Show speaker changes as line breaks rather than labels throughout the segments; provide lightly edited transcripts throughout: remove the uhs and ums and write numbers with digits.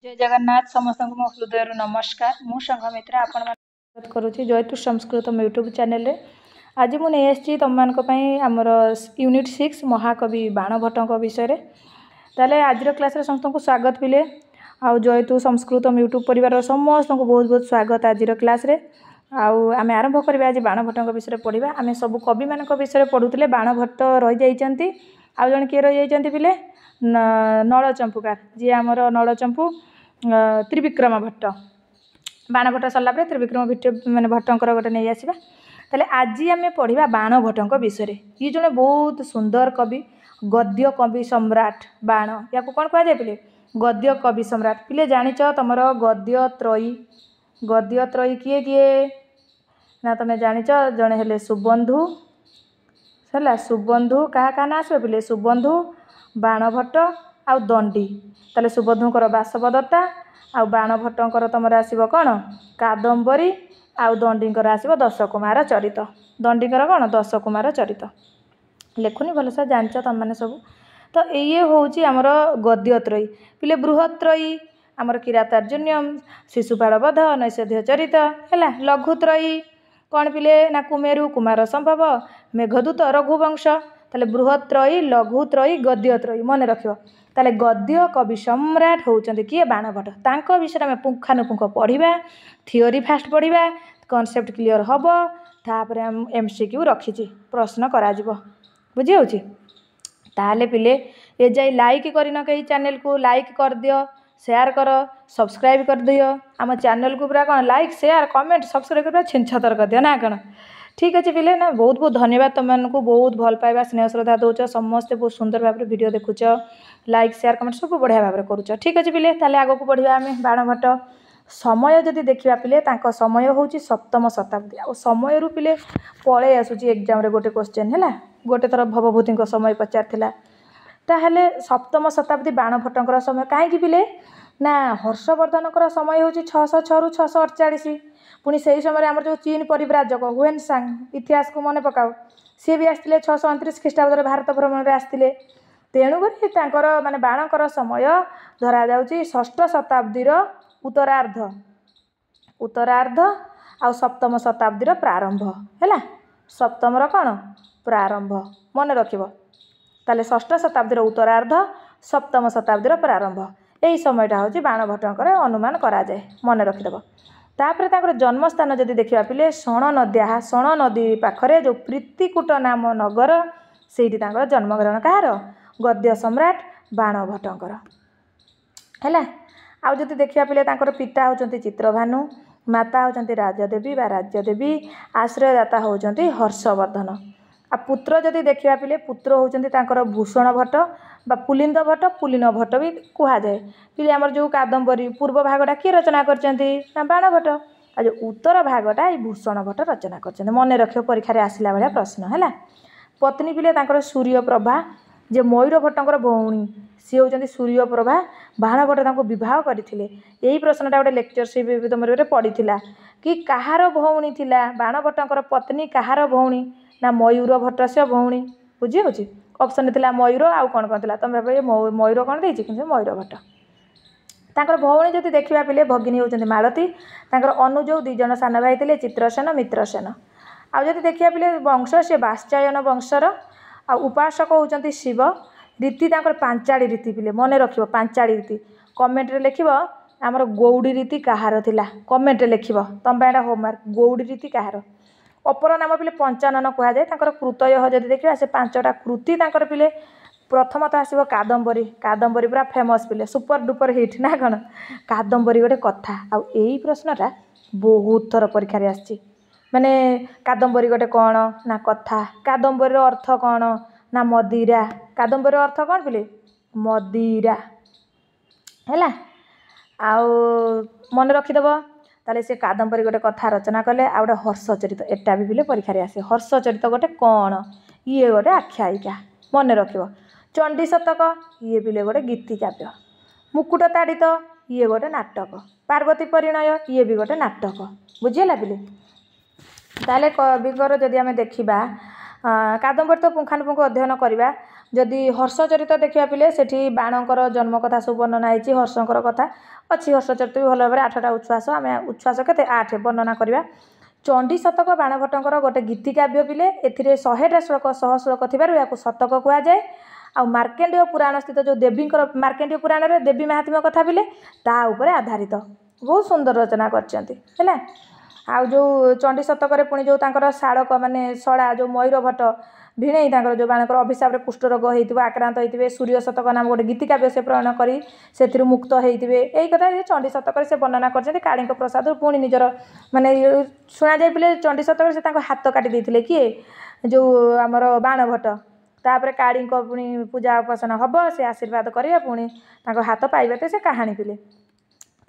जय जगन्नाथ समस्त मो हृदय नमस्कार मु संघमित्रा आपण करुँची जयतु संस्कृत यूट्यूब चैनल रे आज मुझे तुम आमर यूनिट 6 महाकवि बाणभट्ट विषय ताले आज क्लास रे समस्त को स्वागत पिले आउ जयतु संस्कृत यूट्यूब परिवार समस्त को बहुत बहुत स्वागत आज क्लास रे आम आरंभ करवा आज बाणभट्ट विषय पढ़ा आम सब कवि मान विषय पढ़ुले बाणभट्ट रही जाती आउ जन किए रही जाती पिले नलचंपुकार जी आमर नलचंपू त्रिविक्रम भट्ट बाणभट्ट सरला त्रिविक्रम भट्ट माने भट्टंकर गोटे नहीं आसवा ताले आज आम पढ़ा बाणभट्ट विषय ये जड़े बहुत सुंदर कवि गद्य कवि सम्राट बाण या कौन कहुए पिले गद्य कवि सम्राट पिले जानिच तुम गद्य त्रयी किए किए ना तुम जानिच जड़े हेले सुबंधु है सुबंधु क्या ना आसो पिले सुबंधु बाणभट्ट आउ दंडी ताले सुबंधुकर बासवदत्ता आउ बाणभट्टंकर तुमर आसो कौन कादम्बरी आउ दंडीकर आसो दशकुमार चरित दंडीकर कौन दशकुमार चरित लेखुनी भलसे जानच तुम मैंने सब तो ये हूँ आमर गद्यत्रयी पिले बृहत्त्रयी आमर किरातार्जुन्यम शिशुपाल वध नैषध्य चरित है लघुत्रयी कौन पिले ना कुमेरु कुमार संभव मेघदूत रघुवंश ताले बृहत्त्रयी लघुत्रयी गद्यत्रयी मन रख ताले गद्य कवि सम्राट होउचंदी किए बाणभट्ट तांको विषय में पुंखानुपुंख पढ़ा थियोरी फास्ट पढ़ा कॉन्सेप्ट क्लियर हम तापर MCQ रखी प्रश्न करा बुझी हो ताले पिले ये जाई लाइक करन कई चैनल को लाइक कर दियो शेयर कर सब्सक्राइब कर दियो आम चैनल को पूरा कौन लाइक शेयर कमेंट सब्सक्राइब कर छिनछतर कर दियो ना कौन ठीक अच्छे पिले ना बहुत बहुत धन्यवाद तुमको बहुत भल पाइबा स्नेह श्रद्धा दौच समस्ते बहुत सुंदर भाव वीडियो देखुच लाइक शेयर कमेंट सब बढ़िया भाव करुच ठीक अच्छे पिले ताले आगो को बढ़िया आम बाणभट्ट समय जदि देखा पिले तांको समय हूँ सप्तम शताब्दी आ समय रू पिले पलि आसूँ एग्जाम गोटे क्वेश्चन है गोटे थर भवभूति समय पचार ताहले सप्तम शताब्दी बाणभट्टंकर समय कहीं पिले ना हर्षवर्धनकर समय हूँ 606 रु 648 पुणी से ही समय आम जो चीन परिव्राजक हुएन सांग इतिहास को मन पकाओ सी भी आसते 629 ख्रीष्टाब्द भारत भ्रमण में आसते तेणुक माने बाणकर समय धरा जाउची षष्ठ शताब्दीर उत्तरार्ध आ सप्तम शताब्दीर प्रारंभ है सप्तमर कौन प्रारंभ मन रखिब ताले षष्ठ शताब्दीर उत्तरार्ध सप्तम शताब्दीर प्रारंभ यही समयटा हूँ बाणभट्टंकर अनुमान करा जाए मन रखिदेव तापर ताकर जन्मस्थान जदि देखा पिले शण नद्या शण नदी पाखरे जो प्रीतिकूट नाम नगर से जन्मग्रहण कहार गद्य सम्राट बाणभट्टंकर है आउ जदि देखा पिले ताकर पिता होचंती चित्रभानु माता होचंती राजदेवी बा राज्यदेवी आश्रयदाता होचंती हर्षवर्धन आ पुत्र जदि देखा पिले पुत्र होचंती ताकर भूषण भट्ट बा पुलिंद भट्ट पुलिन भट्ट भी कह जाए पिले आमर जो कादम्बरी पूर्व भागटा किए रचना करचंती ना बाणभट्ट आ जो उत्तर भागटा ये भूषण भट्ट रचना करचंती मन रख परीक्षा आसला भाया प्रश्न है पत्नी पिले ताकर सूर्यप्रभा जे मयूर भट्टंकर भौणी सी होचंती सूर्यप्रभा बाणभट्ट तांको विवाह करथिले यही प्रश्नटा गोटे लेक्चरशिप भी तुम पड़ी कि कहार भौणी थिला बाणभट्टंकर पत्नी कहार भौणी ना मयूर भट्ट से भौणी बुझी हो ऑप्शन थिला मयूर आउ कौन कौन थिला तुम मयूर कौन देछि कि मयूर भट्ट तांकर भौणी जदि देखा पिले भगिनी होचंती मालती तांकर अनुज दी जन सान भाई थिले चित्रसेन मित्रसेन आउ जदि देखा पिले वंश से वात्स्यायन वंशर आ उपासक होचंती शिव रीति तांकर पांचाड़ी रीति पिले मन रखिबो पांचाड़ी रीति कमेंट रे लिखिबो आमर गौड़ी रीति कहार थिला कमेंट रे लिखिबो तम बायडा होमवर्क गौड़ी रीति कहार अपर नाम पिले पंचानन कह जाए कृतय जदि देखा से 5टा कृति तांकर पिले प्रथमतः आसो कादम्बरी कादम्बरी पूरा फेमस पिले सुपर डुपर हिट ना कौन कादम्बरी गोटे कथा आउ यही प्रश्नटा बहुत थर परीक्षा आसी माने कादम्बरी गोटे कौन ना कथा कादम्बरी अर्थ कौन ना मदिरा कादम्बरी अर्थ कौन पिले मदिरा है आउ मन रखिदेव ताले से कादम्बरी गोटे कथा रचना कले आ गोटे हर्षचरित एटा भी पिले परीक्षा आसे हर्षचरित गोटे कौन ये गोटे आख्यायिका मन रखिब चंडी शतक ये पिले गोटे गीति काव्य मुकुट ताड़ित ये गोटे नाटक पार्वती परिणय ये भी गोटे नाटक बुझीला पिले ताले कविकर जदि आम देखा कादम्बरी तो पुंखानुपुंख अध्ययन करवा जदि हर्षचरित देखा पिले सेठी बाणकर जन्म कथा सब वर्णना होती हर्षकर कथा अच्छी हर्षचरित भी भल भाव 8टा उच्छ्वास आम उच्छ्वास के 8 वर्णना करवा चंडी शतक बाणभट्टकर गोटे गीतिकाव्य पिले ए 100टा श्लोक 100 श्लोक थी शतक कहुए आ मार्केंडीय पुराण स्थित जो देवी मार्केंडीय पुराण में देवी महात्म्य कथा पिले ता उपरे आधारित बहुत सुंदर रचना कर आउ जो चंडी शतक पुणी जो शाड़क माने सड़ा जो मयूर भट्ट भिणे जो बाणकर अभिशाप कुष्ठ रोग हो आक्रांत होते सूर्य शतक नाम गोटे गीतिकाव्य से प्रणयन कर मुक्त होते यही कथा चंडी शतक से वर्णना कर काड़ी प्रसाद पुणी निजर माने शुणा जाए पे चंडी शतक से हाथ काटी देते किए जो आमर बाण भट्ट तापर काड़ी पुणी पूजा उपासना हम से आशीर्वाद करेंगे पुणी हाथ पाइबे से कहानी पिले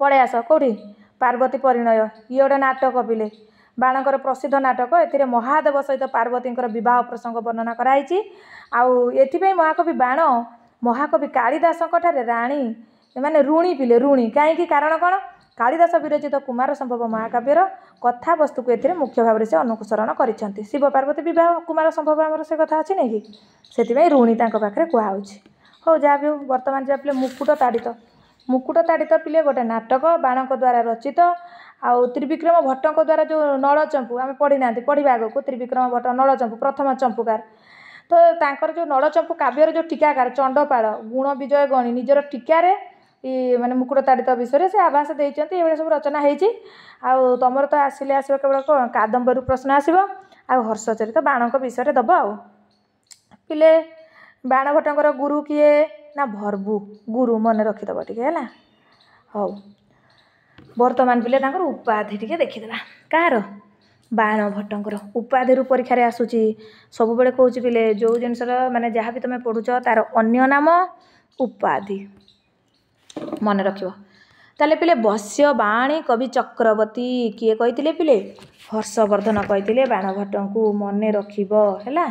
पड़े आस कौटी पार्वती परिणय ये गोटे नाटक पिले बाणकर प्रसिद्ध नाटक ए महादेव सहित पार्वती बह प्रसंग वर्णना कराई आउ महाकवि बाण महाकवि कालिदास राणी माने ऋणी पिले ऋणी कहीं कारण कौन कालिदास विरचित कुमार संभव महाकाव्यर कथा वस्तु को ए मुख्य भाव से अनुसरण कर शिव पार्वती बह कुमार संभव आमर से कथा अच्छी नहीं कि से ऋणी पाखे कहुच्छे हो जहाँ भी बर्तमान जहाँ पे मुकुट ताड़ित पिले गोटे नाटक बाणक द्वारा रचित आउ त्रिविक्रम भट्टों द्वारा जो नलचंपू आम पढ़ी ना पढ़ा आग को त्रिविक्रम भट्ट नलचंपू प्रथम चंपूकार तो तांकर जो नलचंपू काव्यर जो टीकाकार चंडपाल गुण विजय गणी निजर टीकार माने मुकुट ताड़ित विषय से आभास देते ये सब रचना होती आउ तुम तो आसिले आस केवल कौन कादम्बरी प्रश्न आसो आउ हर्षचरित बाणक विषय दब आउ पिले बाण भट्टंकर गुरु किए ना भरबू गुरु मन रखीदब टे है हौ बर्तमान पिले उपाधि टे देखीदे कार बाण भट्टंकर उपाधि परीक्षा आसूची सब बेले कहूँ पिले जो जिनसर माने जहाँ भी तुम पढ़ुच तार अन्य नाम उपाधि मन रख ताले पिले वश्य बाणी कवि चक्रवर्ती किए कही पिले हर्षवर्धन कही बाण भट्ट को मन रखा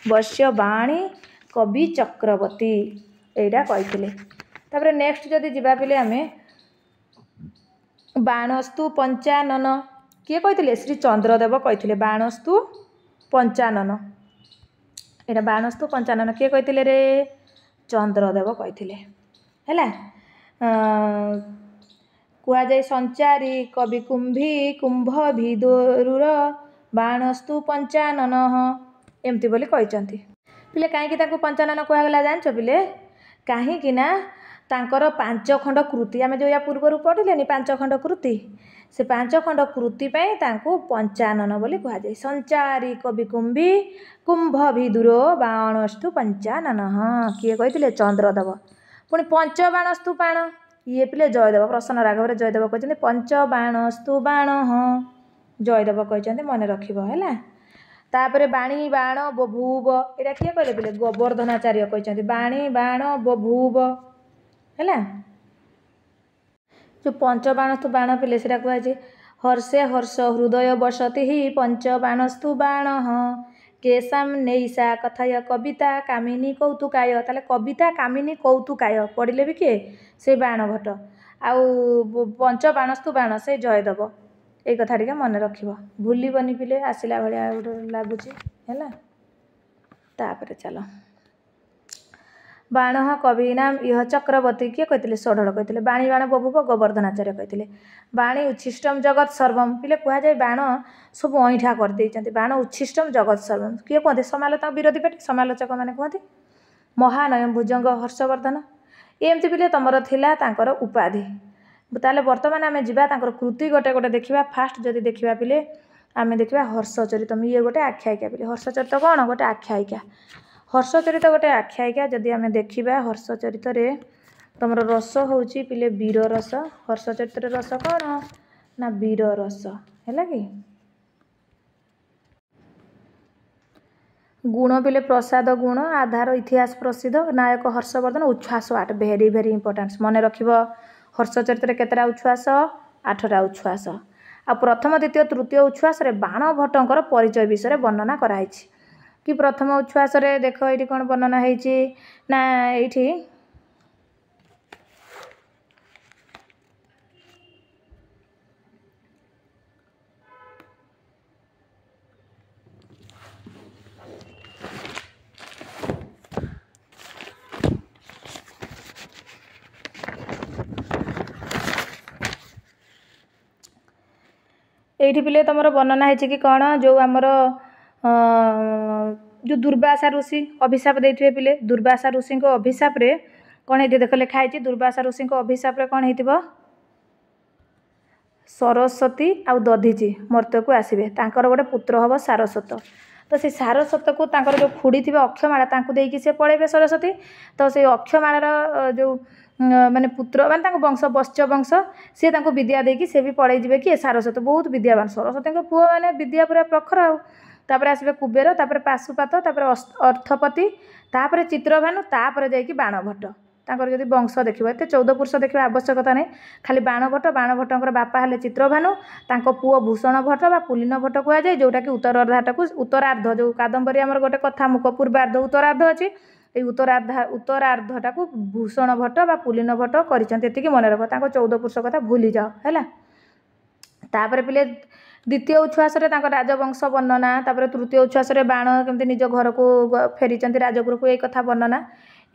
वश्य बाणी कवि चक्रवर्ती एटा कही नेक्स्ट जदि जीवा पिले आमे बाणस्तु पंचानन किए कही श्री चंद्रदेव कही बाणस्तु पंचानन एटा बाणस्तु पंचानन किए कही रे चंद्रदेव कही है कहुए संचारी कवि कुंभी कुंभ भिदुर बाणस्तु पंचानन एमती बोली कहते पिले कहीं पंचानन कहगला जान पिले कहीं तांकर 5 खंड कृति आम जो या पूर्वर पढ़िले 5 खंड कृति से 5 खंड कृति पंचानन बोली कहुए संचारी कवि कुंभी कुंभ भिदुर बाणस्तु पंचानन किए कही चंद्रदेव पुणी पंच बाणस्तु बाण ये पिले जयदेव प्रसन्न राघव जयदेव कहते पंच बाणस्तु बाण जयदेव कहते मन रखा तापरे बाणी बाण बभूव एटा किए कहले पिले गोवर्धनाचार्य कहते बाणी बाण बभूव है जो पंच बाणस्तु बाण पिले से कहुए हर्षे हर्ष हृदय बसति ही पंच बाणस्तु बाण केशाम नैषा कथय कविता कामिनी कौतुकाय ताले कविता कामिनी कौतुकाय पढ़िले भी किए से बाण भट्ट आउ पंच बाणस्तु बाण से जयदेव ये कथा टे मन रख भूलबनी पिले आसला भाया गोटे लगुच है तापर चल बाण कवीनाम इह चक्रवर्ती किए कही षोढ़ कही बाणी बाण बभूव गोवर्धनाचार्य कही बाणी उच्छिष्टम जगत सर्वम पिले कहुए बाण सब अईठा करदे बाण उच्छिष्टम जगत सर्वम किए कहते समालोचक विरोधी पेटी समालोचक मैंने कहते महानयम भुजंग हर्षवर्धन एमती पिले तुमर थिला तांकर उपाधि ताले बर्तमान आम जा कृति गोटे गोटे देखा फास्ट जदि देखा पिले आम देखा हर्षचरितम ये गोटे आख्यायिका पिले हर्षचरित कौन गोटे आख्यायिका हर्षचरित गोटे आख्यायिका जदि आम देखा हर्षचरित तुम रस हूँ पिले वीर रस हर्षचरित रस कौन ना वीर रस है कि गुण पिले प्रसाद गुण आधार इतिहास प्रसिद्ध नायक हर्षवर्धन उच्छ्वास 8 भेरी भेरी इंपोर्टान्स मन रख हर्षचरित केतटा उच्छ्वास 8टा उच्छ्वास आ प्रथम द्वितीय तृतीय उच्छ्वास बाण भट्टंकर परिचय विषय वर्णना कराई कि प्रथम उच्छ्वास देख ये कौन वर्णना होती ना ये एठी पिले तुमर वर्णना है कि कौन जो आमर जो दुर्वासा ऋषि अभिशाप देते पिले दुर्वासा ऋषि को अभिशाप रे कौन है देख लिखाई दुर्वासा ऋषि को अभिशाप रे कौन है सरस्वती आउ दधीची मर्त्य को आसवे तांकर गोटे पुत्र हम सारस्वत तो से सारस्वत को तांकर जो खुड़ी थे अक्षमाला तांको देकी से पड़ेबे सरस्वती तो से अक्षमालार जो माने पुत्र माने तांको वंश वश्च वंश सी तांको विद्या देकी से भी पढ़े जिवे कि सारस्वत बहुत विद्यावान सरस्वती पुओ माने विद्या पूरा प्रखर आउ तापर आसबे कुबेर तापर पाशुपात तापर अर्थपति तापर चित्रभानु तापर जाइकी बाणभट्ट तांकर जदि वंश देखिबो एते 14 पुरुष देखिबा आवश्यकता नहीं खाली बाणभट्टर बापा हेले चित्रभानु तांको पुओ भूषण भट्ट बा पुलिन भट्ट कुआ जाय जोटा कि उत्तरार्ध जो कादम्बरी आमर गोटे कथा मुख पूर्वार्ध उत्तरार्ध अछि ए उत्तरार्धटा को भूषण भट्ट बा पुलिन भट्ट करिसंते एतिकी मन रख तांको 14 पुरुष कथा भूली जाओ हैला तापर पिले द्वितीय उच्छ्वास रे तांको राजवंश वर्णना तापर तृतीय उच्छ्वास रे बाण केमति निज घर को फेरिचंती राजगुरु को ए कथा वर्णना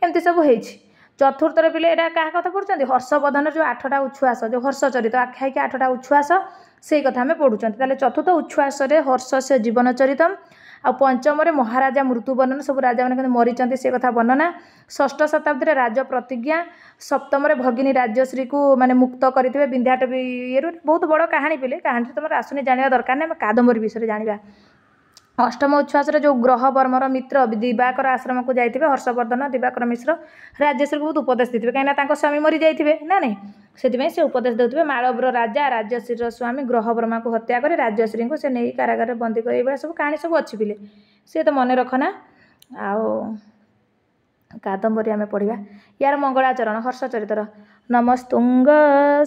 एमति सब हेछि चतुर्थ पिले एटा क्या कथा पढ़ुं हर्षवर्धन जो 8टा उच्छ्वास जो हर्षचरित आख्यायिका 8टा उच्छ्वास से कथा आम पढ़ुं चतुर्थ उच्छ्वास हर्ष से जीवन चरितम आ पंचम महाराजा मृत्यु वर्णन सब राजा मैंने मरीचंती से कथा वर्णना षष्ठ शताब्दी राज प्रतिज्ञा सप्तम भगिनी राज्यश्री को माने मुक्त करते विंध्याटवी ये बहुत बड़ कहानी पिले कहानी तुम आसुनी जाना दरकार नहीं कादम्बरी विषय जाना अष्टम उच्छ्वास जो ग्रह वर्मर मित्र दिवाकर आश्रम को जाइए हर्षवर्धन दिवाकर मिश्र राजेश्वरी को बहुत उपदेश देते कहीं स्वामी मरी जाइए ना नहीं से उपदेश देते मालवर राजा राजश्री स्वामी ग्रह वर्मा को हत्या कर राजश्री को से नहीं कारागार बंदी कर ये सब कहानी सब अच्छी पिले सी तो मन रखना आओ कादम्बरी आम पढ़ा यार मंगलाचरण हर्षचरितर नमस्तुंग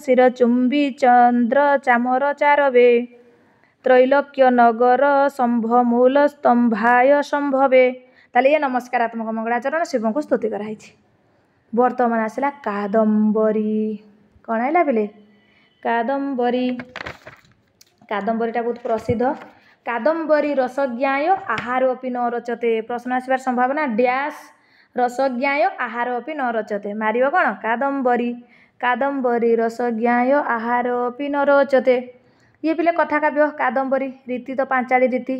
शिरचुंबी चंद्र चामर चारवे त्रैलोक्य नगर संभमूल स्तंभाय संभवे ताले ये नमस्कारात्मक मंगलाचरण शिव को स्तुति कराई बर्तमान आसला कादम्बरी कौन है पिले कादम्बरी कादम्बरीटा बहुत प्रसिद्ध कादम्बरी रसज्ञाय आहार अपि न रचते प्रश्न आसबार संभावना डैश रसज्ञाय आहार अपि न रचते मारियो कौन कादम्बरी कादम्बरी रसज्ञाय आहार अपि न रचते ये पिले कथा काव्य कादम्बरी रीति तो पांचाली रीति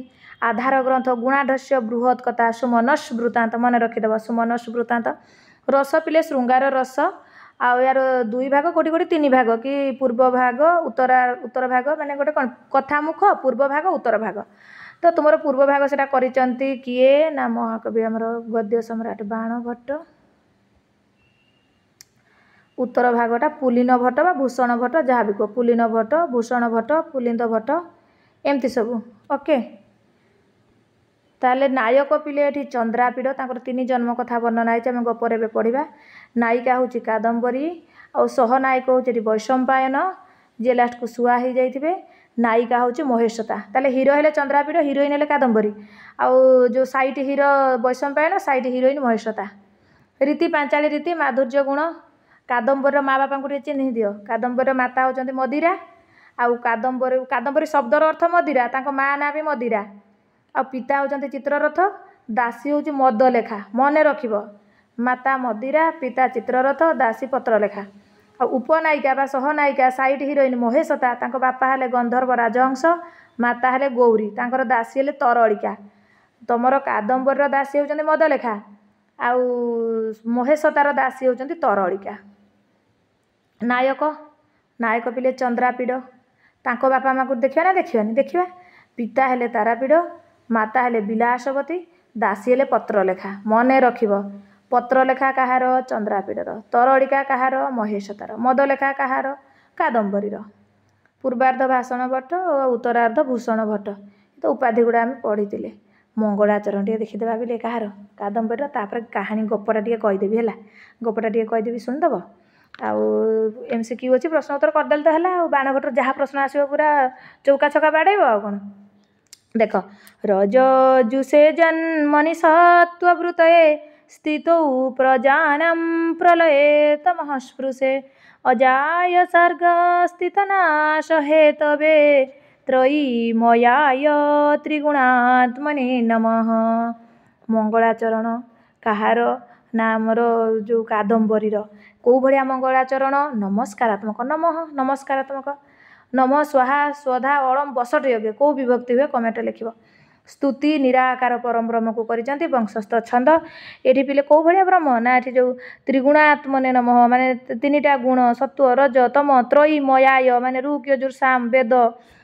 आधार ग्रंथ गुणाढस्य बृहत कथा सुमनस वृत्तांत मन रखिदेव सुमनस वृत्तांत रस पिले श्रृंगार रस आउ यार 2 भाग कोटी कोटी 3 भाग कि पूर्व भाग उत्तर भाग माने गोटे कौन कथा मुख पूर्व भाग उत्तर भाग तो तुम पूर्व भाग से करिचंती किए ना महाकवि आमर गद्य सम्राट बाणभट्ट उत्तर भागटा पुलिन भट्ट बा भूषण भट्ट जहाँ भी कह पुलिन भट्ट भूषण भट्ट पुलिंद भट्ट एमती सब ओके ताले नायक पिले ये चंद्रापीड़ तांकर 3 जन्म कथा वर्णना है आम गपर ए पढ़ा नायिका हूँ कादम्बरी आउ सहनायक हूँ वैशंपायन जी लास्ट को शुआ हो जाइए नायिका हूँ महेशता ताले हिरो हेले चंद्रापीड़ हिरोइन हेले कादम्बरी आउ जो साइड हिरो वैशंपायन साइड हिरोइन महेशता रीति पांचाली रीति माधुर्य गुण कादम्बरी माँ बापा को चिन्ह दियो कादम्बरी माता होचंती मदिरा आउ कादम्बरी शब्दर अर्थ मदिरा तांको माँ ना भी मदिरा आ पिता होचंती चित्ररथ दासी होची मद लेखा मन रखिबो माता मदिरा पिता चित्ररथ दासी पत्र लेखा आ उपनायिका बा सहनायिका साइड हिरोइन महेशता तांको बापा हेले गंधर्व राजहंस माता हेले गौरी तांकर दासी हेले तरलिका तमर कादम्बरीर दासी होचंती मद लेखा आउ महेशतार दासी होचंती तरलिका नायक नायक पिले चंद्रापीड़ तांको बापा माँ को देखिया ना देखियानी देखिया पिता हेले तारापीड़ माता हेले विलासवती दासी हेले पत्रलेखा मन रखिब पत्रलेखा कहार चंद्रापीड़र तरलिका कहार महेशतार मदलेखा कहार कादम्बरीर पूर्वार्ध भाषण भट्ट और उत्तरार्ध भूषण भट्ट तो उपाधि गुड़ा आम पढ़ी मंगलाचरण टे देखीदे बोले कहार कादम्बरीर तापर कहानी गपटा टे कहीदेवी है गपटा टे कहीदेवी शुणिदेव आउ MCQ अच्छी प्रश्न उत्तर करदेल तो है बाणभट्टर जहाँ प्रश्न आसो पूरा चौका छका बाड़ेब आ कौन देख रजजु से जन्मनि सत्ववृत स्थित प्रजानां प्रलये तमः स्पृशे अजाय सर्ग स्थित नाश हेतवे त्रयीमयाय त्रिगुणात्मने नमः मंगलाचरण कहार ना आमर जो कादम्बरीर कौ भाया मंगलाचरण नमस्कारात्मक नमः नमस्कारात्मक नम स्वाहा स्वधा अड़म बसठ योग्य कौ विभक्ति हुए कमेंट लिखिब। स्तुति निराकार परम ब्रह्म को करिसेंती वंशस्थ छंद। एठी पिले कौ भलिया ब्रह्म ना एठी जो त्रिगुणात्मने नमः माने तीनिटा गुण सत्व रज तम त्रयी मयाय माने रुक यजुर साम वेद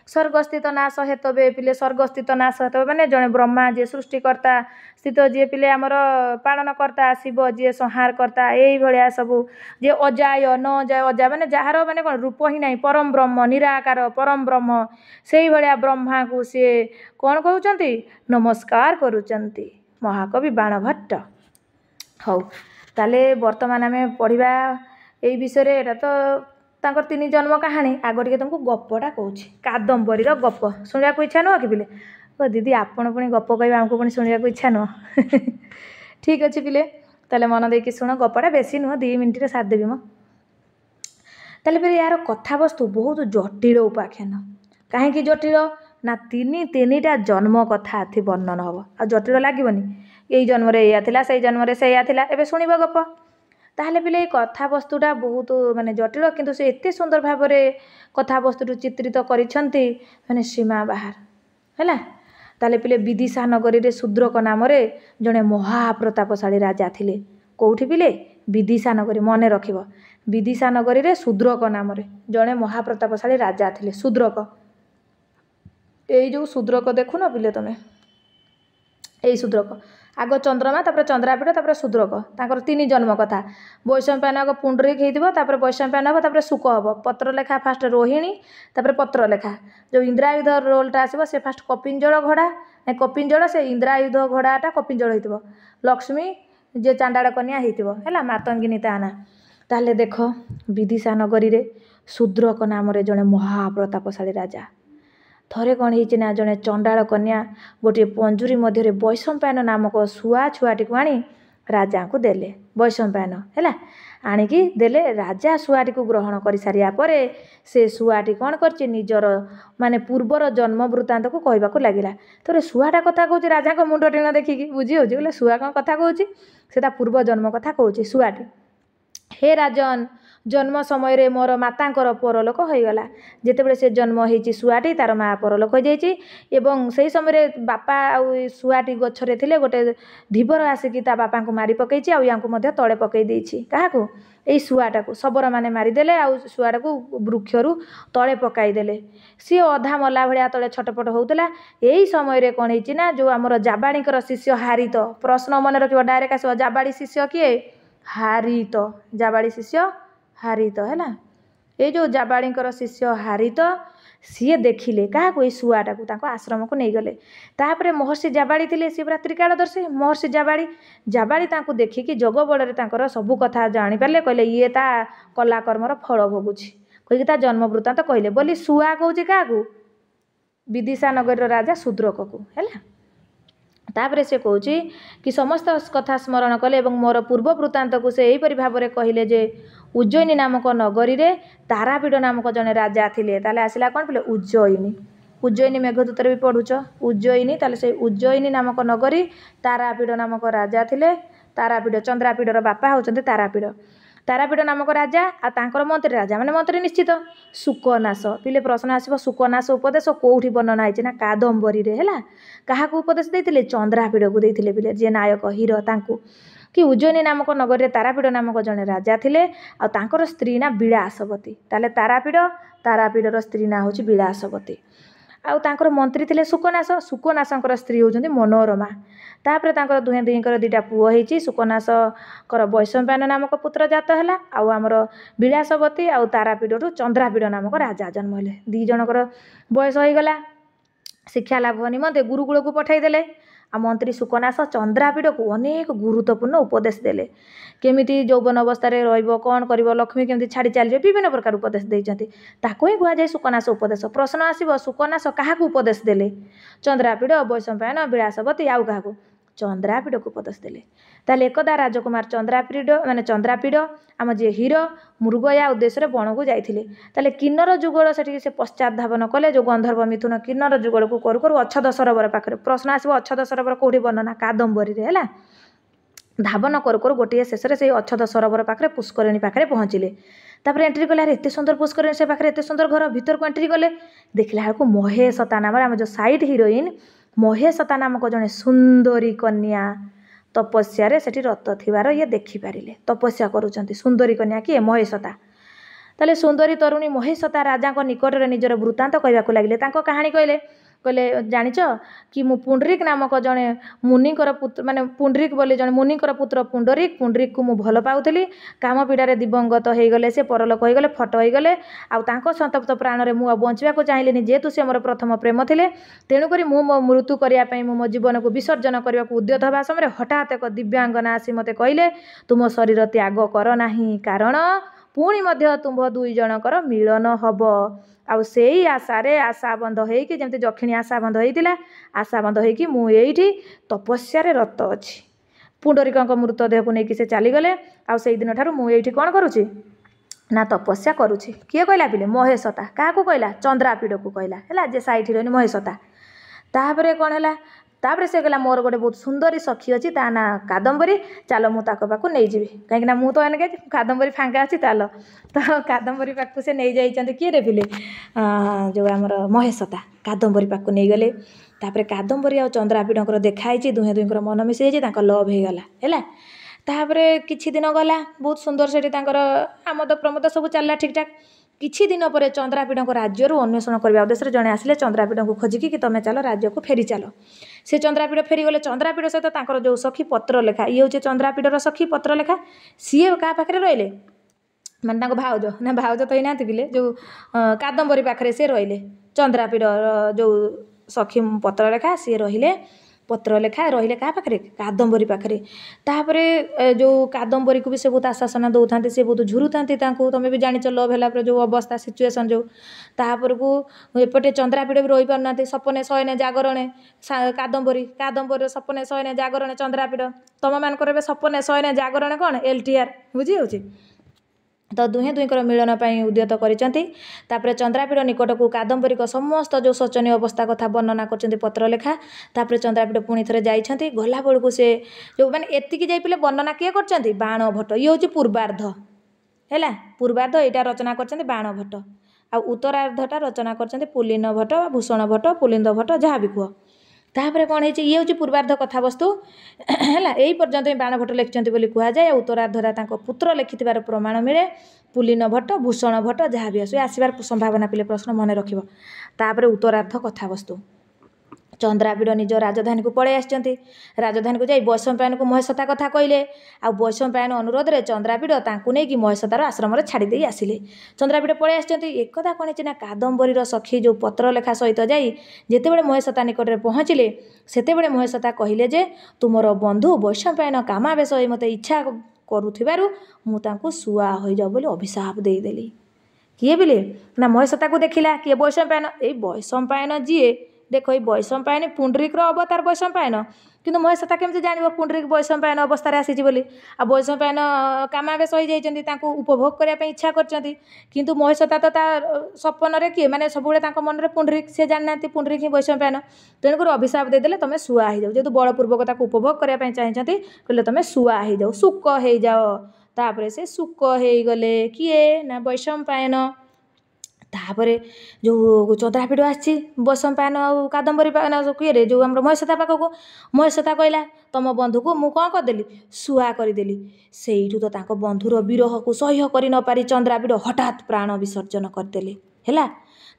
स्वर्गस्थित नाश हेतवे पिले स्वर्गस्थित नाश हेतवे माने जड़े ब्रह्मा जी सृष्टिकर्ता स्थित जी पिले आमर पालनकर्ता शिव जी संहारकर्ता यही भाया सबू जे अजाय न जाय अजा माने जार माने कौन रूप ही नहीं परम ब्रह्म निराकार परम ब्रह्म से भाया ब्रह्मा को सी कौन कहते नमस्कार करुचंती महाकवि बाणभट्ट। हौ ताले वर्तमान आम पढ़ा यही विषय एटा तो तांकर 3 जन्म कहानी आग टे तुमको गपटा कौच कादम्बरी गप शुणा इच्छा नुह कि पिले ओ दीदी आपण पुणी गप कह आमको पुणी शुणा इच्छा नुह ठीक अच्छे पिले ताले मन देकी शुण गपटा बेसी नुह 2 मिनिट सारिदेवी म ताले फिर यार कथावस्तु बहुत जटिल उपाख्यान कहीं जटिल ना 3 जन्म कथा थी वर्णन हम आ जटिल लगभग यही जन्म या से जन्म से एवं शुणव गप ताहले पिले कथावस्तुटा बहुत माने जटिल किंतु से एते सुंदर भाव में कथावस्तु चित्रित करिसेंती माने सीमा बाहर हैला। ताहले पिले विदिशा नगरी रे शूद्रक नाम रे जड़े महाप्रतापशाली राजा थिले कौठी पिले विदिशा नगरी मन रखिब विदिशा नगरी रे शूद्रक नाम रे जड़े महाप्रतापशाली राजा थिले शूद्रक यही जो शूद्रक देखु न पिले तमें यही शूद्रक आग चंद्रमा तापर चंद्रापीठ तापर शूद्रक तांकर 3 जन्म कथा वैशंपायन आग पुंडरीक होतापर वैशंपायन हम तापर शुक हम पत्र लेखा फास्ट रोहिणी तापर पत्र लेखा जो इंद्रायुध रोलटा आसो से फास्ट कपिंजल घोड़ा ना कपिंजल से इंद्रायुध घोड़ाटा कपिंजल हो लक्ष्मी जे चांडाड़ कन्या है मातंगिनी ता ना ताहले देख विदिशा नगरी रे शूद्रक नाम रे जड़े महाप्रतापशाली राजा थरे कौन होना जड़े चंडाल कन्या गोटे पंजुरी मध्य वैशंपायन नामक शुआ छुआटी को आनी राजा को देले वैशंपायन है आणिकी देले राजा शुआटी को ग्रहण कर सारिया परे से शुआटी कौन कर निजर माने पूर्वर जन्म वृत्तांत को कहवाक लगिला तो शुआटा कथा कहूँ राजा को मुंड टीण देखिकी बुझी हो बोले शुआ कौन कथा कहूँ पूर्व जन्म कथा कहूँ शुआटी हे राजन जन्म समय रे मोर मातांकर परलोक होईगला जेतेबेले से जन्म होईची शुआटी तार माँ परलोक हो जाइची एवं से समय बापा आउ शुआटी गछरे थिले गोटे धीवर आसिकी ता बापा को मारी पकईची आउ यांकु मध्य तळे पकई देइची काहाकू एई शुआटा को शबर माने मारिदेले आउ शुआटा को वृक्षरु तळे पकाई देले सी अधा मला भलिया तळे छटपट होउतला एई समय रे कोन होईची ना जो हमर जाबाणीकर शिष्य हारित प्रश्न मन रखिबो डायरेक्ट आसो जाबाड़ी शिष्य किए हारित जाबाड़ी शिष्य हारित है ये जो जाबाड़ीकर शिष्य हारित सी देखिले क्या शुआटा को आश्रम को नहीं गले तापर महर्षि जाबाड़ी थे सी पूरा त्रिकालदर्शी महर्षि जाबाड़ी जाबाड़ी देखिकी जग बड़े सबू कथा जापारे कहले ये ता कला कर्मर फल भोगुची कहीकि ता जन्म वृत्तांत तो कहले बोली शुआ कौच क्या विदिशा नगर राजा शूद्रक को है तापर से कौच कि समस्त कथा स्मरण कले मोर पूर्व वृत्तांत को से यहीपरि भाव में कहले जे उज्जयिनी नामक नगरी रे तारापीठ नामक जड़े राजा थिले ताले आसिला कौन बोले उज्जयिनी उज्जयिनी मेघदूतर भी पढ़ुच उज्जयिनी ताले से उज्जयिनी नामक नगरी तारापीठ नामक राजा थिले तारापीठ चंद्रापीठर बापा होचंते तारापीठ तारापीठ नामक राजा आ मंत्री राजा माने मंत्री निश्चित शुकनाश पिले प्रश्न आसो शुकनाश उपदेश कौटी वर्णना है ना कादम्बरी रे है क्या उपदेश देते चंद्रापीठ को देते पिले जे नायक हीरो तांकु कि उज्जयिनी नामक नगर तारापीठ नामक जड़े राजा थिले आ स्त्री ना विलासवती ताले तारापीठर स्त्री ना हूँ विलासवती आउर मंत्री थे शुकनाश शुकनाशंकर स्त्री होती मनोरमा तापर दुहे दुहींकर 2टा पुओ होती शुकनाशकर वैशंपायन नामक पुत्र जात है आमर विलासवती आउ तारापीठ चंद्रापीठ नामक राजा जन्म है 2 जनकर बयस होगला शिक्षा लाभ निमंते गुरुकुल को पठाईदेले आ मंत्री शुकनाश चंद्रापीठ को अनेक गुरुत्वपूर्ण उपदेश देले केमिति यौवन अवस्था रहिबो कौन करिबो लक्ष्मी केमिति छाड़ी चलिए विभिन्न प्रकार उपदेश देइचंती ताको ही कहुए शुकनाश उपदेश प्रश्न आसीबो शुकनाश काहाकू उपदेश देले चंद्रापीठ वैशंपायन विलासवती आउ काहाकू चंद्रापीठ को उपदेश देले ताले एकदा राजकुमार चंद्रापीठ आम जे हीरो मृगया उद्देश्य बण को जाइथिले ताले किन्नर जुगल से पश्चात धावन कले जो गंधर्व मिथुन किन्नर जुगल को करू करू अच्छद सरोवर पाखे प्रश्न आसो अच्छद सरोवर कौटी वर्णना कादम्बरी रे है धावन करू करू गोटे शेष से अच्छद सरोवर पाखे पुष्करिणी पाखे पहुँचिले तापर एंट्री कले एत सुंदर पुष्करिणी से पाखे एत सुंदर घर भीतर को एंट्री कले देखला बेलू महेशता नाम आम जो साइड हिरोइन महेशता नामक जड़े सुंदरी कन्या तपस्या से रत थिबार ये देखिपारे तपस्या करुँच सुंदरी कन्या किए महेशता ताले सुंदरी तरुणी महेशता राजा निकट में निजर वृत्तांत कहवाक लगे कहानी कहले कहले जानिच कि मु पुंडरीक नामक जड़े मुनिकर पुत्र माने पुंडरीक बोली जड़े मुनिकर पुत्र पुंडरीक को मु भल पाउली काम पीड़ारे दिवंगत हो गले से परलोक हो गले फट हो गले आउ संतप्त प्राण में मु बंचा चाहिए जेहेतु से मोर प्रथम प्रेम थे तेणुक मु मो मृत्यु करने मो जीवन को विसर्जन करने को उद्यत होगा समय हठात एक दिव्यांगना आसी मते कहले तुम शरीर त्याग कर नाही कारण पुणी मध्य तुम दुई जनकर मिलन हब आउ से आशारे आशा बंध होइकि जमती जक्षिणी आशा बंध होइतिला आशा बंध होइकि मु एइठी तपस्या रत अच्छी पुंडरीक मृतदेह को लेकिन से चलीगले आउ से दिन ठारू मु एइठी कौन करुची ना तपस्या करुची किए कहला पिले महेशता क्या कहला चंद्रापीड़ को कहला है जे साइड हिरोइन महेशता तापर कौन है तापर से कहला मोर गोटे बहुत सुंदरी सखी अच्छी ता ना कादम्बरी चलो मु पाक नहीं जी कहीं मु तो एनके कादम्बरी फांका अच्छी ताल तो कादम्बरी पाक से नहीं जाइए किए रे पिले जो आमर महेशता कादम्बरी पाक नहीं गले तापर कादम्बरी आ चंद्रापीड़ देखाई दुहे दुईर मन मिसी जाइए लव हो गला है तापर किछि दिन गला बहुत सुंदर से आमद प्रमोद सब चलला ठीक ठाक किछि दिन पर चंद्रापीड़ राज्य अन्वेषण करने उद्देश्य जड़े आसिले चंद्रापीड़ को खोजिकी कि तुम चलो राज्य को फेरी चलो से चंद्रापीड़ फेरीगले चंद्रापीड़ सहित जो सखी पत्र लेखा ये हूँ चंद्रापीड़ सखी पत्र लेखा सी क्या पाखे रहिले माने भाउज ना भाउज तो ही पिले जो कादम्बरी पाखे सी रहिले चंद्रापीड़ जो सखी पत्र लेखा सी रहिले पत्र लेखा रहिले क्या पाखे कादम्बरी पाखे तापर जो कादम्बरी को भी से बहुत आशासना दौरान से बहुत झुरुता तुम भी जाच लव है जो अवस्था सिचुएसन जो तापर को एपटे चंद्रापीड़ भी रही पारना सपने शयने जागरणे कादम्बरी सपने शयने जागरणे चंद्रापीड़ तुम मानकर सपने शयने जागरणे कौन LTR बुझी हो तो दुहे दुईकर मिलन पर उद्यत कर चंद्रापीड़ निकट को कादम्बरी समस्त जो शोचनीय अवस्था कथा वर्णना कर पत्र लेखा तापर चंद्रापीड़ पुणी थे जाइए गला बेलू से जो मैंने एतिकी जाइए वर्णना किए कर बाण भट्ट ये हूँ पूर्वार्ध है पूर्वार्ध यहाँ रचना कर बाण भट्ट आ उत्तरार्धटा रचना कर पुलिन भट्ट भूषण भट्ट पुलिंद भट्ट जहाँ भी कह तापर कौन है ये हूँ पूर्वार्ध कथा वस्तु है यही पर्यंत बाण भट्ट लिखिं कहुए उत्तरार्धरा पुत्र लिखिथार प्रमाण मिले पुलिन भट्ट भूषण भट्ट जहाँ भी आसबार संभावना पिले प्रश्न मन रखिपर उत्तरार्ध कथा वस्तु चंद्रापीड़ निज राजधानी को पड़े आसती राजधानी को जाई वैशंपायन को महेशता कथा कहले आ वैशंपायन अनुरोध में चंद्रापीड़ नहीं महेशतार आश्रम छाड़ी आसिले चंद्रापीड़ पड़े आसती एक कथा कौन है कादम्बरीर सखी जो पत्र लेखा सहित जाई जितेबाला महेशता निकट में पहुँचले सेतेबेले महेशता कहले जे तुमर बंधु वैशंपायन कामावेश मत इच्छा करुथिबारु मु तांको सुआ हो जाओ बोली अभिशाप देदेली किए बिले ना महेशता को देखिला किए वैशंपायन ए वैशंपायन जीए देख ये वैशंपायन पुंडरीक अवतार वैशंपायन किंतु महेशता केमती जान पुंडरीक वैशंपायन अवस्था आसी आ वैशंपायन कामावेश हो जाती उपभोग करने इच्छा करछंती किंतु महेशता तो सपन किए मैंने सब मन में पुंडरीक से जाना पुंडरीक ही वैशंपायन तेणुकर अभिशाप देदेले तुम सुआ हो जाओ जेहेतु बलपूर्वक उपभोग करने चाहते कहले तुम सुआ हो जाओ सुक हो जाओ तापर से सुक हो गले किए ना वैशंपायन तापर जो चंद्रापीड़ आसी वैशंपायन आ कादम्बरी किए जो आम महेशता पाखक महेशता कहला तुम बंधु को मु कौन करदेली सुआ करदेली से तो बंधुर विरह को सह्य कर न पारी चंद्रापीड़ हठात प्राण विसर्जन करदेले है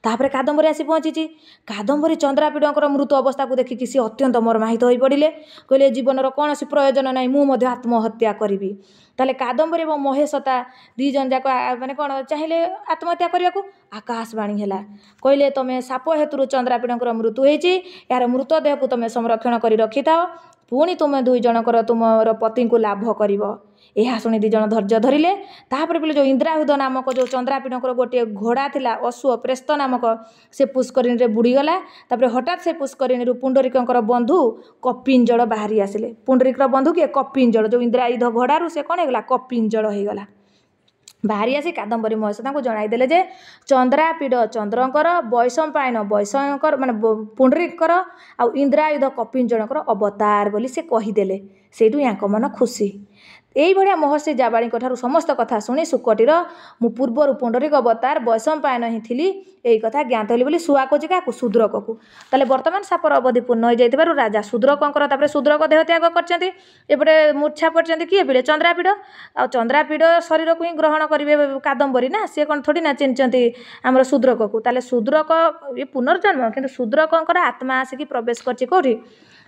तापर कादम्बरी आसी पहुँची कादम्बरी चंद्रापीड़ मृत अवस्था को देखिकी सी अत्यंत मर्माहित हो पड़े कहले जीवन कौन सी प्रयोजन ना मुझे आत्महत्या करी ताले कादम्बरी और महेशता दी जन जाक मैंने कौन चाहिए आत्महत्या करने को आकाशवाणी है कहले तुम साप हेतु चंद्रापीड़ मृत्यु होती यार मृतदेह को तुम संरक्षण कर रखि था पुणी तुम दुई जनकर तुमर पति को लाभ कर यह शुणी दी जन धैर्य धरिले तापर बोले जो इंद्राहुद नामक जो चंद्रापीड़ गोटे घोड़ा थिला अश्व प्रेस्त नामक से पुष्करिणी रे बुड़ीगला तापर हठात से पुष्करिणी पुंडरीक बंधु कपिंजड़ बाहरी आसिले पुंडरीक बंधु किए कपिंजड़ जो इंद्रायुध घोड़ारू से कौन होगा कपिंजड़ होगला बाहरी आसी कादम्बरी महेशता को जणाइदेले जे चंद्रापीड़ चंद्रंकर वैशंपायन वैशंकर माने पुंडरीकर आ इंद्रायुध कपिंजड़कर अवतार बोली से कहीदेले सेठू या मन खुशी ଏଇଭଳିଆ ମହର୍ଷି ଜାବାଳିଙ୍କ ଠାରୁ ସମସ୍ତ କଥା ଶୁଣି ଶୁକଟିର ମୁଁ ପୂର୍ବରୁ ପୁଣ୍ଡରୀକ ଅବତାର ବୈଶମ୍ପାୟନ ହିଁ ଥିଲି ଏଇ କଥା ଜ୍ଞାତ ହେଲି ବୋଲି ଶୁଆ କହୁଛି କାହାକୁ ଶୂଦ୍ରକକୁ। ତାହେଲେ ବର୍ତ୍ତମାନ ସାପର ଅବଧି ପୂର୍ଣ୍ଣ ହୋଇଯାଇଥିବାରୁ ରାଜା ଶୂଦ୍ରକଙ୍କର ତାପରେ ଶୂଦ୍ରକ ଦେହ ତ୍ୟାଗ କରିଛନ୍ତି। ଏପଟେ ମୂର୍ଚ୍ଛା ପଡ଼ିଛନ୍ତି କିଏ ପିଲେ ଚନ୍ଦ୍ରାପୀଡ଼। ଆଉ ଚନ୍ଦ୍ରାପୀଡ଼ ଶରୀରକୁ ହିଁ ଗ୍ରହଣ କରିବେ କାଦମ୍ବରୀ ନା, ସିଏ କ'ଣ ଥୋଡ଼ି ନା ଚିହ୍ନିଛନ୍ତି ଆମର ଶୂଦ୍ରକକୁ। ତାହେଲେ ଶୂଦ୍ରକ ଏ ପୁନର୍ଜନ୍ମ, କିନ୍ତୁ ଶୂଦ୍ରକଙ୍କର ଆତ୍ମା ଆସିକି ପ୍ରବେଶ କରିଛି କେଉଁଠି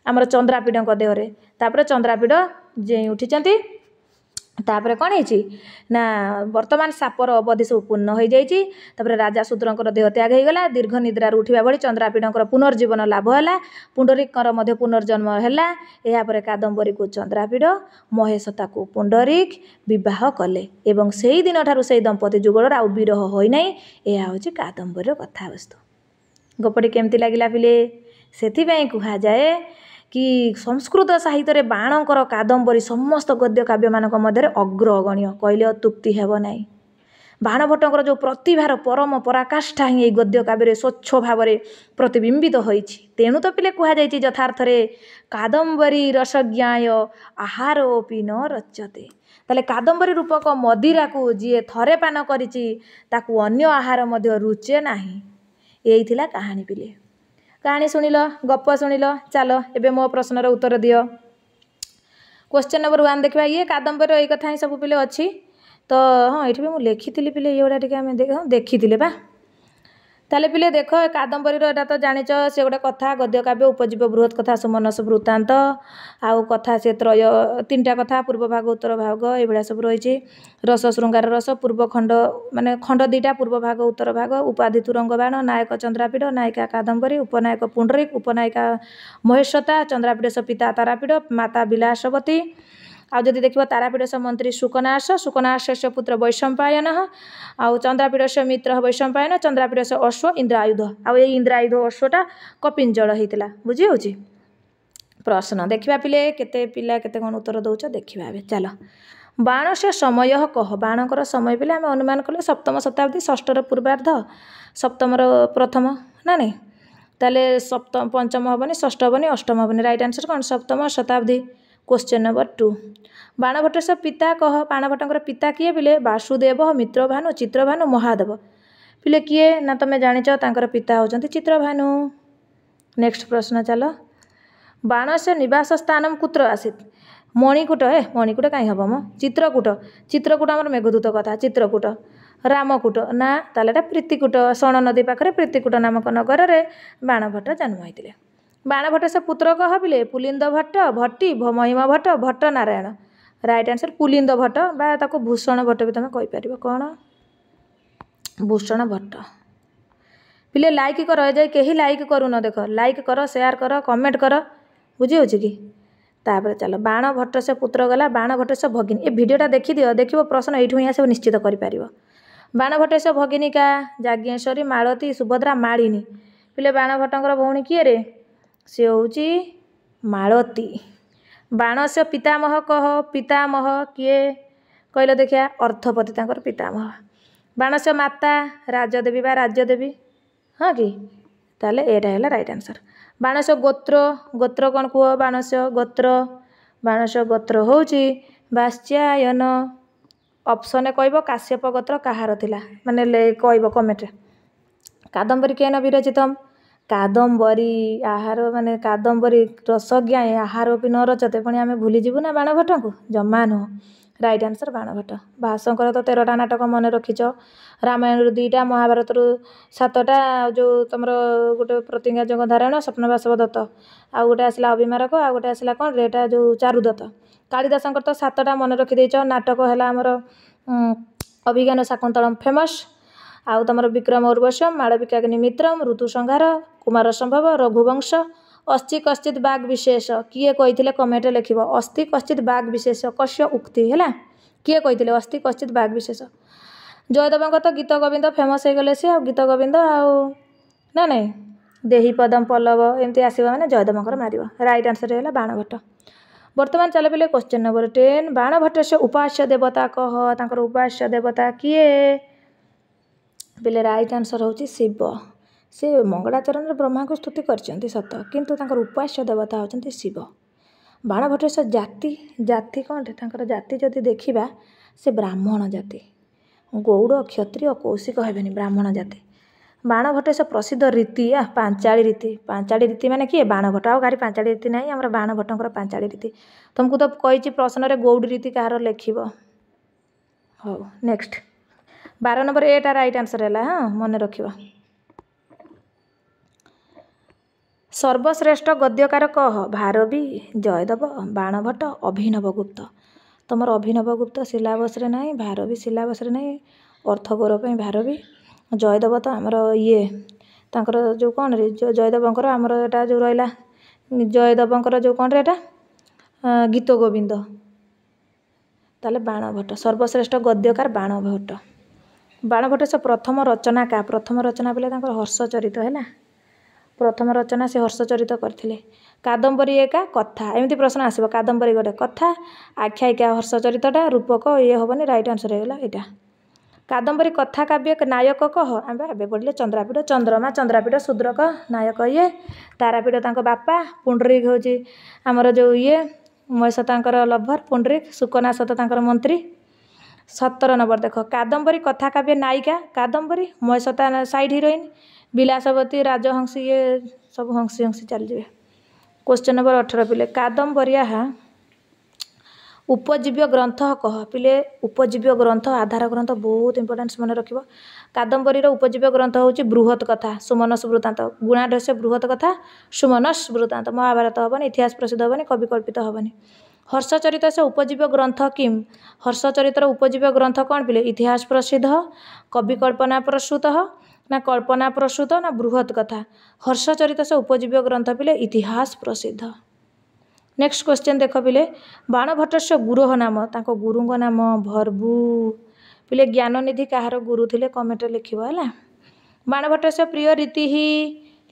ଆମର ଚନ୍ଦ୍ରାପୀଡ଼ଙ୍କ ଦେହରେ। ତାପରେ ଚନ୍ଦ୍ରାପୀଡ଼ ଜେଇଁ ଉଠିଛନ୍ତି। ତାପରେ କ'ଣ ହେଇଛି ନା ବର୍ତ୍ତମାନ ସାପର ଅବଧି ସବୁ ପୂର୍ଣ୍ଣ ହୋଇଯାଇଛି। ତାପରେ ରାଜା ଶୂଦ୍ରଙ୍କର ଦେହ ତ୍ୟାଗ ହୋଇଗଲା। ଦୀର୍ଘ ନିଦ୍ରାରୁ ଉଠିବା ଭଳି ଚନ୍ଦ୍ରାପୀଡ଼ଙ୍କର ପୁନର୍ଜୀବନ ଲାଭ ହେଲା। ପୁଣ୍ଡରୀକଙ୍କର ମଧ୍ୟ ପୁନର୍ଜନ୍ମ ହେଲା। ଏହାପରେ କାଦମ୍ବରୀକୁ ଚନ୍ଦ୍ରାପୀଡ଼, ମହେଶ ତାକୁ ପୁଣ୍ଡରୀକ ବିବାହ କଲେ ଏବଂ ସେହି ଦିନଠାରୁ ସେହି ଦମ୍ପତି ଯୁଗଳର ଆଉ ବିରହ ହୋଇନାହିଁ। ଏହା ହେଉଛି କାଦମ୍ବରୀର କଥାବସ୍ତୁ। ଗପଟି କେମିତି ଲାଗିଲା ପିଲେ? ସେଥିପାଇଁ କୁହାଯାଏ କି ସଂସ୍କୃତ ସାହିତ୍ୟରେ ବାଣଙ୍କର କାଦମ୍ବରୀ ସମସ୍ତ ଗଦ୍ୟ କାବ୍ୟମାନଙ୍କ ମଧ୍ୟରେ ଅଗ୍ରଗଣ୍ୟ କହିଲେ ଅତ୍ୟୁକ୍ତି ହେବ ନାହିଁ। ବାଣଭଟ୍ଟଙ୍କର ଯେଉଁ ପ୍ରତିଭାର ପରମ ପରାକାଷ୍ଠା ହିଁ ଏହି ଗଦ୍ୟ କାବ୍ୟରେ ସ୍ୱଚ୍ଛ ଭାବରେ ପ୍ରତିବିମ୍ବିତ ହୋଇଛି। ତେଣୁ ତ ପିଲେ କୁହାଯାଇଛି ଯଥାର୍ଥରେ କାଦମ୍ବରୀ ରସଜ୍ଞାୟ ଆହାରୋପି ନ ରଚ୍ୟତେ। ତାହେଲେ କାଦମ୍ବରୀ ରୂପକ ମଦିରାକୁ ଯିଏ ଥରେ ପାନ କରିଛି ତାକୁ ଅନ୍ୟ ଆହାର ମଧ୍ୟ ରୁଚେ ନାହିଁ। ଏଇ ଥିଲା କାହାଣୀ ପିଲେ। କାହାଣୀ ଶୁଣିଲ, ଗପ ଶୁଣିଲ, ଚାଲ ଏବେ ମୋ ପ୍ରଶ୍ନର ଉତ୍ତର ଦିଅ। क्वेश्चन नंबर 1 देखा। ये कादम्बरी यही कथा ही सब पिले अच्छी तो हाँ ये भी मुझे लिखी पिले ये गुड़ा टे देखी बा। ताले पिले देख कादम्बरी एटा तो जानिच से गोटे कथा गद्य काव्य उपजीव बृहत कथा सुमनस वृत्तांत आउ कथा से त्रय 3टा कथा पूर्व भाग उत्तर भाग ये सब रही। रस श्रृंगार रस पूर्व खंड माने खंड 2टा पूर्व भाग उत्तर भाग उपाधि तुरंग बाण नायक चंद्रापीड़ नायिका कादम्बरी उपनायक पुंडरीक उपनायिका महेशता चंद्रापीड़ पिता तारापीड़ माता विलासवती। आउ जदि देखिए तारापीड़ मंत्री शुकनाश पुत्र वैशंपायन आउ चंद्रापीड़ मित्र वैशंपायन चंद्रापीड़ अश्व इंद्रायुध आउ इंद्रायुध अश्वटा कपिंजल होता बुझी हो। प्रश्न देखा पिले केते पिला केते कौन उत्तर दौच देखा। चल बाण से समय कह। बाणकर समय पिले आम अनुमान कले 7म शताब्दी 6टर पूर्वार्ध 7मर प्रथम ना नहीं ताले 5म हेनी 6ठ हेनी 8म हेनी राइट आंसर कौन 7म शताब्दी। क्वेश्चन नंबर 2 बाणभट्ट पिता कह। बाणभट्टर पिता किए पिले वासुदेव मित्रभानु चित्रभानु महादेव पिले किए ना तुम जानिच तांकर पिता होचंती चित्रभानु। नेक्स्ट प्रश्न चल बाण से निवास स्थान कुत्र आसीत मणिकूट मणिकूट कहीं हम मो चित्रकूट चित्रकूट आम मेघदूत कथा चित्रकूट रामकूट ना तालेटा प्रीतिकूट शण नदी पाखे प्रीतिकूट नामक नगर में बाणभट्ट जन्म होते। बाणभट्ट से पुत्र कह पिले पुलिंद भट्ट भट्टी महिमा भट्ट भट्ट नारायण राइट आंसर पुलिंद भट्ट बा ताको भूषण भट्ट भी तुम कहीपर कौन भूषण भट्ट। पिले लाइक कर जाए कहीं लाइक करूँ देख लाइक कर शेयर कर कमेंट कर बुझी हो कि। तापर चल बाण भट्ट से पुत्र गला बाण भट्ट से भगिनी ए भिडियोटा देखी दियो देखिए प्रश्न यू ही आस निश्चित कर बाण भट्ट से भगिनीका जाज्ञेश्वरी मालती सुभद्रा मालिनी पिले बाण भट्टर भौणी किए रे सी हूँ मालती। बाण से पितामह कह पितामह किए कहल देखिया अर्थपति तांकर पितामह। बाण से माता राजदेवी बा राज्यदेवी हाँ कि ताले एटा है राइट आंसर। बाण से गोत्र गोत्र कौन कह बाण से गोत्र हूँ वात्स्यायन ऑप्शन कहब काश्यप गोत्र कहार थिला माने कहब कमेंट। कादम्बरी केन विरचितम कादम्बरी आहार माने कादम्बरी रसज्ञा आहार भी न रचते पुणी आम भूलीजु ना बाणभट्ट को जमा नुह राइट आंसर बाणभट्ट। भाषकर तो 13टा नाटक मन रखिच रामायण 2टा महाभारत 7टा जो तुम गोटे प्रतिज्ञा जंग धारण स्वप्नवासव दत्त आउ गोटे आसला अभिमारक आउ गोटे आसला कौन रेटा जो चारुदत्त। कालिदासंकर तो 7टा मन रखिदेच नाटक है आमर अभिज्ञान शाकुंतलम फेमस आउ तुम विक्रम उर्वशम मालविकाग्नि मित्रम ऋतुसंहार कुमार संभव रघुवंश अस्ति कश्चित बाघ विशेष किए कही कमेंट लिख अस्ति कश्चित बाघ विशेष कश्य उक्ति है किए कही अस्ति कश्चित बाघ विशेष। जयदेव तो गीत गोविंद फेमस हो गले सी गीत गोविंद आउ ना नहीं देही पदम पल्लव एमती आसो मैंने जयदेवंकर मार राइट आंसर है बाणभट्ट। बर्तमान चल पे क्वेश्चन नंबर 10 बाणभट्ट से उपास्य देवता कह तांकर उपास्य देवता किए पिले राइट आंसर हूँ शिव। से मंगलाचरण ब्रह्मा को स्तुति करछन्ति सत किंतु तांकर उपास्य देवता होचन्ति शिव। बाणभट्टेश्वर जाति जाति कौन जाति जदि देखा से ब्राह्मण जाति गौड़ क्षत्रिय कौशिक हेबेनि ब्राह्मण जाति। बाणभट्टेश्वर प्रसिद्ध रीति पांचाली रीति माने किए बाणभट्ट आ गाड़ी पांचाली रीति नहीं आम बाणभट्टर पांचाली रीति तुमको तो कही प्रश्न रे गौड़ रीति कहार लिखिब। हो नेक्स्ट 12 नंबर एटा राइट आंसर है हाँ मन रखिबा। सर्वश्रेष्ठ गद्यकार कह भारवी जयदेव बाणभट्ट अभिनवगुप्त। तुम अभिनवगुप्त सिलेबस रे नहीं भारवी सिलेबस रे नहीं अर्थगौरव भारवी जयदेव तो आमर ये तांकर जो कौन रे जयदेवंकर आमर एटा जो रहा जयदेवंकर जो कौन रे एटा गीत गोविंद ताले बाणभट्ट सर्वश्रेष्ठ गद्यकार बाणभट्ट। बाणभट्टेश्वर प्रथम रचना का प्रथम रचना बोले हर्षचरित है प्रथम रचना से हर्षचरित करथिले। कादम्बरी एका कथा एमती प्रश्न आसब कादम्बरी गोटे कथा आख्यायिका हर्षचरितटा रूपक ये हेनी राइट आंसर होगा यहाँ। कादम्बरी कथा काव्य नायक कह आम ए पढ़ले चंद्रापीठ चंद्रमा चंद्रापीठ शूद्रक नायक ये तारापीठ तांको बापा पुंडरीक हूँ आमर जो ये महेशतांकर लभर पुंडरीक सुकनासत तांकर मंत्री। 17 नंबर देख कादम्बरी कथा काव्य नायिका कादम्बरी महेशता साइड हिरोइन विलासवती राजहंसी ये सब हंसी हंसी चल जाए। क्वेश्चन नंबर 18 पिले कादम्बरिया उपजीव्य ग्रंथ कह पिले उपजीव्य ग्रंथ आधार ग्रंथ बहुत इंपोर्टेंस मन रखिबो। कादम्बरी उपजीव्य ग्रंथ हूँ बृहत कथा सुमनस वृत्तांत गुणाढ्य बृहत कथा सुमनस वृत्तांत महाभारत हेनी इतिहास प्रसिद्ध हेनी कवि कल्पित हेनी। हर्षचरित से उपजीव्य ग्रंथ किम हर्षचरितर उपजीव्य ग्रंथ कौन पिले इतिहास प्रसिद्ध कवि कल्पना प्रसूत ना कल्पना प्रसूत ना बृहत कथा हर्षचरित से उपजीव्य ग्रंथ पिले इतिहास प्रसिद्ध। नेक्स्ट क्वेश्चन देख पिले बाणभट्टस्य गुरोह नाम तांको गुरुंग नाम भरभू पिले ज्ञाननिधि कहार गुरु थिले कमेंट लिखिबो हला। बाणभट्टस्य प्रिय रीति ही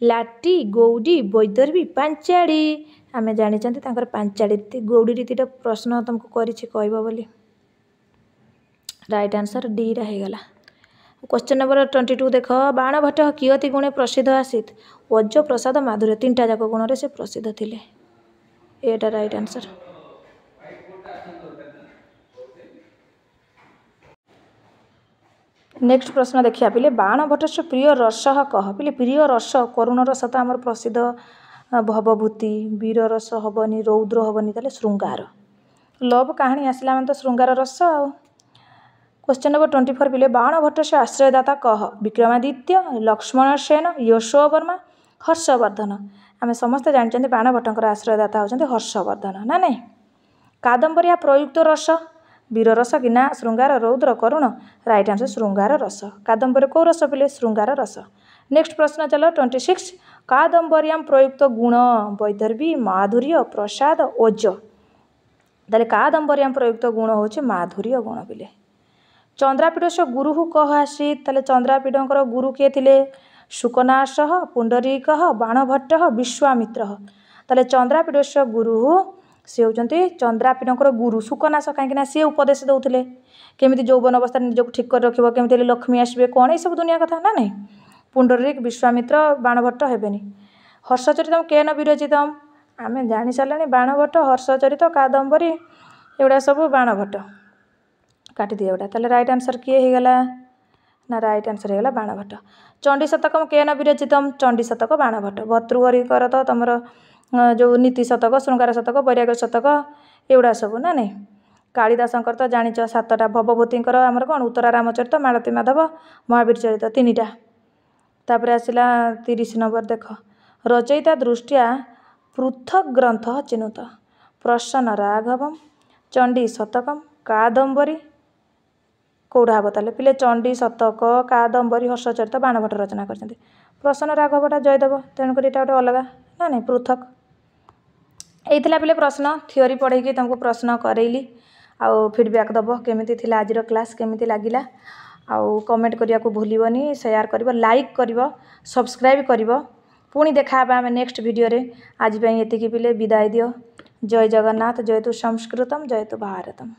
लाटी गौड़ी वैदर्भी पांचाड़ी आम जानी पांचाड़ी रीति गौड़ी रीतिटा प्रश्न तुमको करिछि कहबो बोली राइट आंसर डी रा हेगला। क्वेश्चन नंबर 22 देख बाणभट्ट कियति गुणे प्रसिद्ध आसीत वज्र प्रसाद माधुर्य 3टा जाक गुण रे से प्रसिद्ध थिले एटा राइट आंसर। नेक्स्ट प्रश्न देखिया पिले बाणभट्टस्य प्रिय रस कह पिले प्रिय रस करुण रस तो आमर प्रसिद्ध भवभूति वीर रस हबनी रौद्र हबनी ताले श्रृंगार लव कहानी आसला तो श्रृंगार रस आ। क्वेश्चन नंबर 24 पिले बाणभट्टस्य आश्रयदाता कह विक्रमादित्य लक्ष्मण सेन यशोवर्मा हर्षवर्धन आम समस्त जानते बाणभट्टर आश्रयदाता होती हर्षवर्धन ना नहीं। कादम्बरी प्रयुक्त रस वीर रस कि ना श्रृंगार रौद्र करुण राइट आंसर श्रृंगार रस कादम्बरी कौ रस पिले श्रृंगार रस। नेक्स्ट प्रश्न चलो 26 कादम्बरियां प्रयुक्त गुण वैदर्भी माधुर्य प्रसाद ओज ताले कादम्बरियां प्रयुक्त गुण होचे माधुर्य गुण पिले। चंद्रापीठस्य गुरु कह आसी ताले चंद्रापीठंकर गुरु किए थिले शुकनाश पुंडरीक बाणभट्ट विश्वामित्र ताले चंद्रापीठस्य गुरु सी होती चंद्रापीठंकर गुरु शुकनाश कहीं सी उपदेश दौले केमी यौवन अवस्था निजक ठीक कर रखिब केमी लक्ष्मी आसबे कौन ये सब दुनिया कथा ना नहीं। पुंडरीक विश्वामित्र बाणभट्ट हेबेनि। हर्षचरितम केन विरचितम आम जानी सारे बाणभट्ट हर्षचरित कादम्बरी एगुड़ा सब बाणभट्ट काटी दिए एगुड़ा ताले राइट आंसर किए होगला ना राइट आंसर होगला बाणभट्ट। चंडी शतकम केन विरचितम चंडी शतक बाणभट्ट भर्तृहरिकर तो तुम जो नीति शतक श्रृंगार शतक वैराग्य शतक एगुड़ा सब ना नहीं। कालिदासंकर तो जानिच 7टा भवभूतिंकर आमर कौन उत्तरा रामचरित मालती माधव महावीर चरित 3टा तापर आसला 30 नंबर देख रचयिता दृष्टिया पृथक ग्रंथ चिनुत प्रसन्न राघवम चंडी शतकम कादम्बरी कौड़ा हम ताले पिले चंडी शतक कादम्बरी हर्षचरित बाणभट्ट रचना कर प्रसन्न राघवटा जयदेव तेणुक गोटे अलग ना नहीं पृथक यही पिले प्रश्न थियोरी पढ़ेगी तुमको प्रश्न करैली आउ फीडबैक दब केमिति थिला आजिर क्लास केमिति लागिला आउ कमेंट करिया को भूलिबनी शेयर करिवो लाइक करिवो सब्सक्राइब करिवो पुणी देखा आम नेक्स्ट वीडियो रे आज एतिकी पिले विदाय दियो। जय जगन्नाथ जयतु संस्कृतम जयतु भारतम।